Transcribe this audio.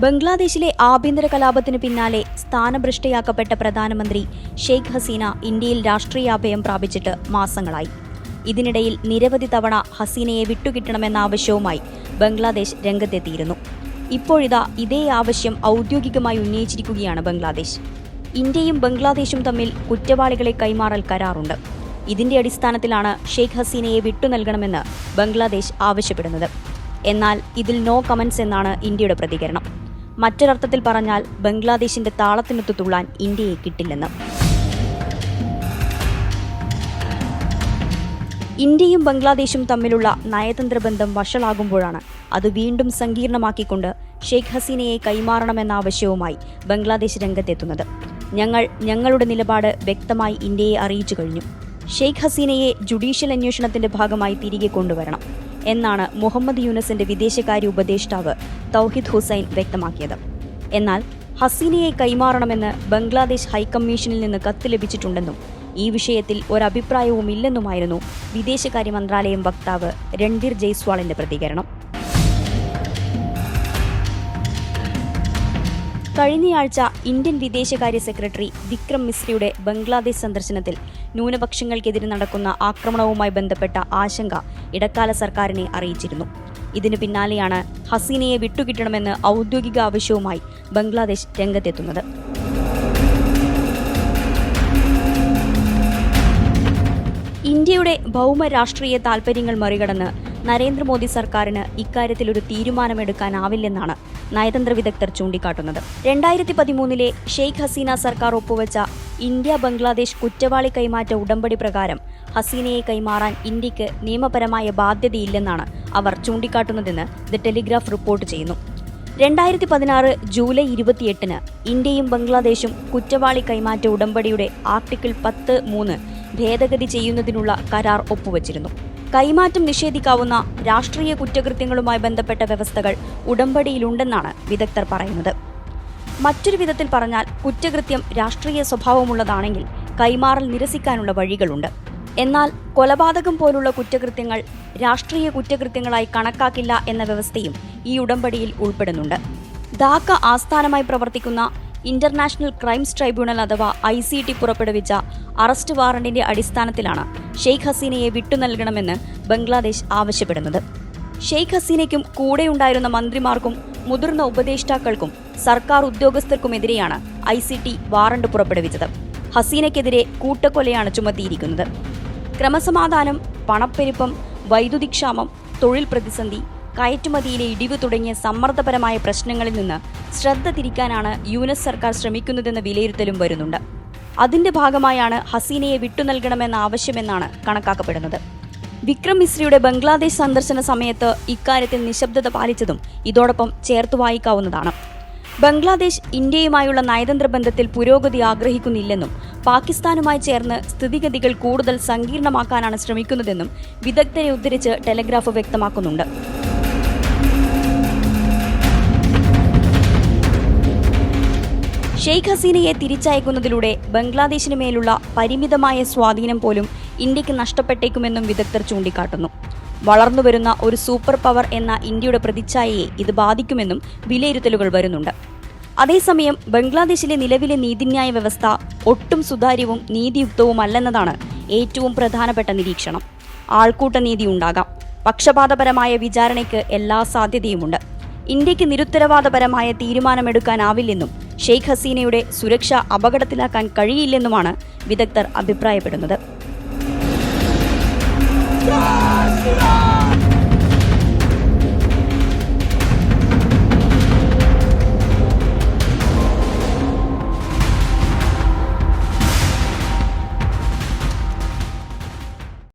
ബംഗ്ലാദേശിലെ ആഭ്യന്തര കലാപത്തിനു പിന്നാലെ സ്ഥാനഭ്രഷ്ടയാക്കപ്പെട്ട പ്രധാനമന്ത്രി ഷെയ്ഖ് ഹസീന ഇന്ത്യയിൽ രാഷ്ട്രീയാഭയം പ്രാപിച്ചിട്ട് മാസങ്ങളായി. ഇതിനിടയിൽ നിരവധി തവണ ഹസീനയെ വിട്ടുകിട്ടണമെന്ന ആവശ്യവുമായി ബംഗ്ലാദേശ് രംഗത്തെത്തിയിരുന്നു. ഇപ്പോഴിതാ ഇതേ ആവശ്യം ഔദ്യോഗികമായി ഉന്നയിച്ചിരിക്കുകയാണ് ബംഗ്ലാദേശ്. ഇന്ത്യയും ബംഗ്ലാദേശും തമ്മിൽ കുറ്റവാളികളെ കൈമാറൽ കരാറുണ്ട്. ഇതിന്റെ അടിസ്ഥാനത്തിലാണ് ഷെയ്ഖ് ഹസീനയെ വിട്ടുനൽകണമെന്ന് ബംഗ്ലാദേശ് ആവശ്യപ്പെടുന്നത്. എന്നാൽ ഇതിൽ നോ കമന്റ്സ് എന്നാണ് ഇന്ത്യയുടെ പ്രതികരണം. മറ്റൊരർത്ഥത്തിൽ പറഞ്ഞാൽ ബംഗ്ലാദേശിന്റെ താളത്തിനൊത്തു തുള്ളാൻ ഇന്ത്യയെ കിട്ടില്ലെന്ന്. ഇന്ത്യയും ബംഗ്ലാദേശും തമ്മിലുള്ള നയതന്ത്ര ബന്ധം വഷളാകുമ്പോഴാണ് അത് വീണ്ടും സങ്കീർണമാക്കിക്കൊണ്ട് ഷെയ്ഖ് ഹസീനയെ കൈമാറണമെന്ന ആവശ്യവുമായി ബംഗ്ലാദേശ് രംഗത്തെത്തുന്നത്. ഞങ്ങളുടെ നിലപാട് വ്യക്തമായി ഇന്ത്യയെ അറിയിച്ചു കഴിഞ്ഞു. ഷെയ്ഖ് ഹസീനയെ ജുഡീഷ്യൽ അന്വേഷണത്തിന്റെ ഭാഗമായി തിരികെ കൊണ്ടുവരണം എന്നാണ് മുഹമ്മദ് യൂനസിന്റെ വിദേശകാര്യ ഉപദേഷ്ടാവ് തൗഹിദ് ഹുസൈൻ വ്യക്തമാക്കിയത്. എന്നാൽ ഹസീനയെ കൈമാറണമെന്ന് ബംഗ്ലാദേശ് ഹൈക്കമ്മീഷനിൽ നിന്ന് കത്ത് ലഭിച്ചിട്ടുണ്ടെന്നും ഈ വിഷയത്തിൽ ഒരഭിപ്രായവും ഇല്ലെന്നുമായിരുന്നു വിദേശകാര്യ മന്ത്രാലയം വക്താവ് രൺധീർ ജയ്സ്വാളിന്റെ പ്രതികരണം. കഴിഞ്ഞയാഴ്ച ഇന്ത്യൻ വിദേശകാര്യ സെക്രട്ടറി വിക്രം മിശ്രയുടെ ബംഗ്ലാദേശ് സന്ദർശനത്തിൽ ന്യൂനപക്ഷങ്ങൾക്കെതിരെ നടക്കുന്ന ആക്രമണവുമായി ബന്ധപ്പെട്ട ആശങ്ക ഇടക്കാല സർക്കാരിനെ അറിയിച്ചിരുന്നു. ഇതിനു പിന്നാലെയാണ് ഹസീനയെ വിട്ടുകിട്ടണമെന്ന് ഔദ്യോഗിക ആവശ്യവുമായി ബംഗ്ലാദേശ് രംഗത്തെത്തുന്നത്. ഇന്ത്യയുടെ ഭൗമ രാഷ്ട്രീയ താൽപര്യങ്ങൾ മറികടന്ന് നരേന്ദ്രമോദി സർക്കാരിന് ഇക്കാര്യത്തിൽ ഒരു തീരുമാനമെടുക്കാനാവില്ലെന്നാണ് നയതന്ത്ര വിദഗ്ധർ ചൂണ്ടിക്കാട്ടുന്നത്. 2013 ഷെയ്ഖ് ഹസീന സർക്കാർ ഒപ്പുവെച്ച ഇന്ത്യ ബംഗ്ലാദേശ് കുറ്റവാളി കൈമാറ്റ ഉടമ്പടി പ്രകാരം ഹസീനയെ കൈമാറാൻ ഇന്ത്യക്ക് നിയമപരമായ ബാധ്യതയില്ലെന്നാണ് അവർ ചൂണ്ടിക്കാട്ടുന്നതെന്ന് ദി ടെലിഗ്രാഫ് റിപ്പോർട്ട് ചെയ്യുന്നു. 2016 ജൂലൈ 28 ഇന്ത്യയും ബംഗ്ലാദേശും കുറ്റവാളി കൈമാറ്റ ഉടമ്പടിയുടെ ആർട്ടിക്കിൾ 10(3) ഭേദഗതി ചെയ്യുന്നതിനുള്ള കരാർ ഒപ്പുവച്ചിരുന്നു. കൈമാറ്റം നിഷേധിക്കാവുന്ന രാഷ്ട്രീയ കുറ്റകൃത്യങ്ങളുമായി ബന്ധപ്പെട്ട വ്യവസ്ഥകൾ ഉടമ്പടിയിലുണ്ടെന്നാണ് വിദഗ്ധർ പറയുന്നത്. മറ്റൊരു വിധത്തിൽ പറഞ്ഞാൽ കുറ്റകൃത്യം രാഷ്ട്രീയ സ്വഭാവമുള്ളതാണെങ്കിൽ കൈമാറൽ നിരസിക്കാനുള്ള വഴികളുണ്ട്. എന്നാൽ കൊലപാതകം പോലുള്ള കുറ്റകൃത്യങ്ങൾ രാഷ്ട്രീയ കുറ്റകൃത്യങ്ങളായി കണക്കാക്കില്ല എന്ന വ്യവസ്ഥയും ഈ ഉടമ്പടിയിൽ ഉൾപ്പെടുന്നുണ്ട്. ധാക്ക ആസ്ഥാനമായി പ്രവർത്തിക്കുന്ന ഇന്റർനാഷണൽ ക്രൈംസ് ട്രൈബ്യൂണൽ അഥവാ ICT പുറപ്പെടുവിച്ച അറസ്റ്റ് വാറണ്ടിന്റെ അടിസ്ഥാനത്തിലാണ് ഷെയ്ഖ് ഹസീനയെ വിട്ടുനൽകണമെന്ന് ബംഗ്ലാദേശ് ആവശ്യപ്പെടുന്നത്. ഷെയ്ഖ് ഹസീനയ്ക്കും കൂടെയുണ്ടായിരുന്ന മന്ത്രിമാർക്കും മുതിർന്ന ഉപദേഷ്ടാക്കൾക്കും സർക്കാർ ഉദ്യോഗസ്ഥർക്കുമെതിരെയാണ് ICT വാറണ്ട് പുറപ്പെടുവിച്ചത്. ഹസീനയ്ക്കെതിരെ കൂട്ടക്കൊലയാണ് ചുമത്തിയിരിക്കുന്നത്. ക്രമസമാധാനം, പണപ്പെരുപ്പം, വൈദ്യുതി ക്ഷാമം, തൊഴിൽ പ്രതിസന്ധി, കയറ്റുമതിയിലെ ഇടിവ് തുടങ്ങിയ സമ്മർദ്ദപരമായ പ്രശ്നങ്ങളിൽ നിന്ന് ശ്രദ്ധ തിരിക്കാനാണ് യൂനസ് സർക്കാർ ശ്രമിക്കുന്നതെന്ന വിലയിരുത്തലും വരുന്നുണ്ട്. അതിന്റെ ഭാഗമായാണ് ഹസീനയെ വിട്ടുനൽകണമെന്ന ആവശ്യമെന്നാണ് കണക്കാക്കപ്പെടുന്നത്. വിക്രം മിശ്രയുടെ ബംഗ്ലാദേശ് സന്ദർശന സമയത്ത് ഇക്കാര്യത്തിൽ നിശബ്ദത പാലിച്ചതും ഇതോടൊപ്പം ചേർത്തു വായിക്കാവുന്നതാണ്. ബംഗ്ലാദേശ് ഇന്ത്യയുമായുള്ള നയതന്ത്ര ബന്ധത്തിൽ പുരോഗതി ആഗ്രഹിക്കുന്നില്ലെന്നും പാകിസ്ഥാനുമായി ചേർന്ന് സ്ഥിതിഗതികൾ കൂടുതൽ സങ്കീർണമാക്കാനാണ് ശ്രമിക്കുന്നതെന്നും വിദഗ്ധരെ ഉദ്ധരിച്ച് ടെലഗ്രാഫ് വ്യക്തമാക്കുന്നുണ്ട്. ഷെയ്ഖ് ഹസീനയെ തിരിച്ചയക്കുന്നതിലൂടെ ബംഗ്ലാദേശിന് മേലുള്ള പരിമിതമായ സ്വാധീനം പോലും ഇന്ത്യക്ക് നഷ്ടപ്പെട്ടേക്കുമെന്നും വിദഗ്ധർ ചൂണ്ടിക്കാട്ടുന്നു. വളർന്നുവരുന്ന ഒരു സൂപ്പർ പവർ എന്ന ഇന്ത്യയുടെ പ്രതിച്ഛായയെ ഇത് ബാധിക്കുമെന്നും വിലയിരുത്തലുകൾ വരുന്നുണ്ട്. അതേസമയം ബംഗ്ലാദേശിലെ നിലവിലെ നീതിന്യായ വ്യവസ്ഥ ഒട്ടും സുതാര്യവും നീതിയുക്തവുമല്ലെന്നതാണ് ഏറ്റവും പ്രധാനപ്പെട്ട നിരീക്ഷണം. ആൾക്കൂട്ട നീതി ഉണ്ടാകാം. പക്ഷപാതപരമായ വിചാരണയ്ക്ക് എല്ലാ സാധ്യതയുമുണ്ട്. ഇന്ത്യക്ക് നിരുത്തരവാദപരമായ തീരുമാനമെടുക്കാനാവില്ലെന്നും ഷെയ്ഖ് ഹസീനയുടെ സുരക്ഷ അപകടത്തിലാക്കാൻ കഴിയില്ലെന്നുമാണ് വിദഗ്ധർ അഭിപ്രായപ്പെടുന്നത്.